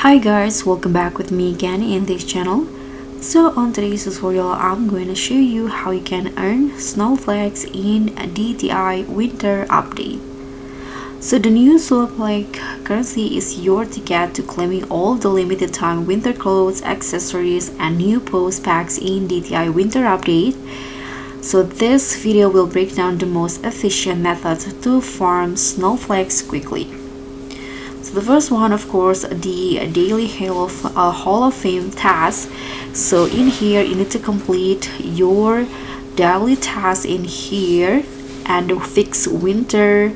Hi guys, welcome back with me again in this channel. So on today's tutorial, I'm going to show you how you can earn snowflakes in a DTI Winter update. So the new snowflake currency is your ticket to claiming all the limited time winter clothes, accessories, and new post packs in DTI Winter update. So this video will break down the most efficient method to farm snowflakes quickly. So the first one, of course, the daily Hall of Fame task. So in here, you need to complete your daily task in here and fix winter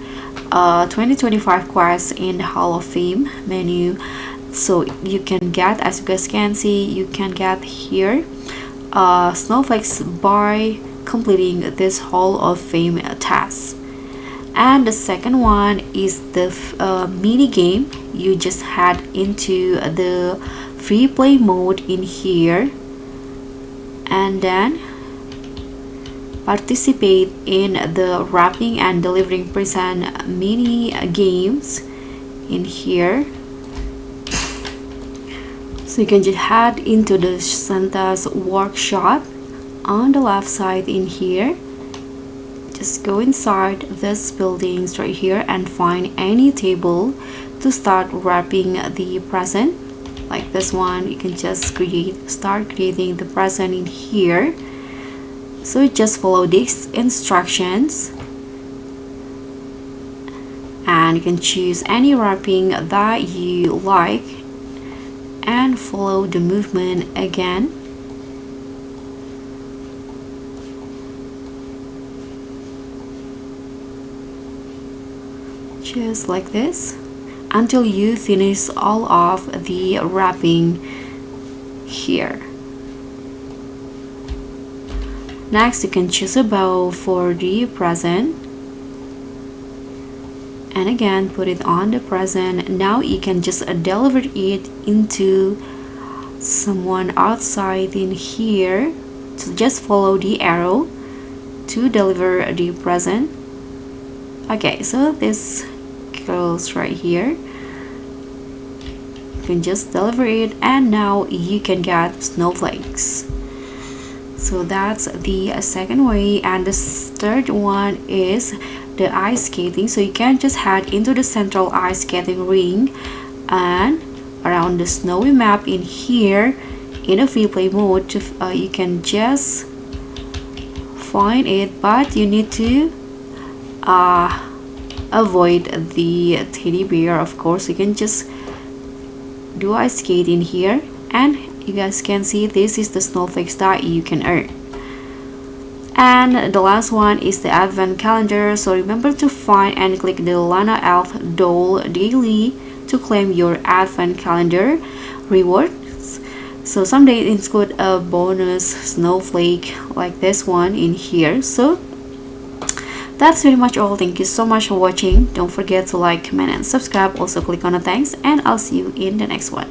2025 quests in the Hall of Fame menu. So you can get, as you guys can see, you can get here snowflakes by completing this Hall of Fame task. And the second one is the mini game. You just head into the free play mode in here and then participate in the wrapping and delivering present mini games in here. So you can just head into the Santa's workshop on the left side in here. Just go inside this buildings right here and find any table to start wrapping the present. Like this one, you can just start creating the present in here. So just follow these instructions and you can choose any wrapping that you like and follow the movement again. Just like this until you finish all of the wrapping here. Next, you can choose a bow for the present and again put it on the present. Now you can just deliver it into someone outside in here. So just follow the arrow to deliver the present. Okay, so this goes right here. You can just deliver it and now you can get snowflakes. So that's the second way. And the third one is the ice skating. So you can just head into the central ice skating ring and around the snowy map in here in a free play mode. You can just find it, but you need to avoid the teddy bear. Of course, you can just do ice skate in here and you guys can see this is the snowflakes that you can earn. And the last one is the advent calendar. So remember to find and click the Lana Elf doll daily to claim your advent calendar rewards. So some days include a bonus snowflake like this one in here. So that's pretty much all. Thank you so much for watching. Don't forget to like, comment, and subscribe. Also click on the thanks, and I'll see you in the next one.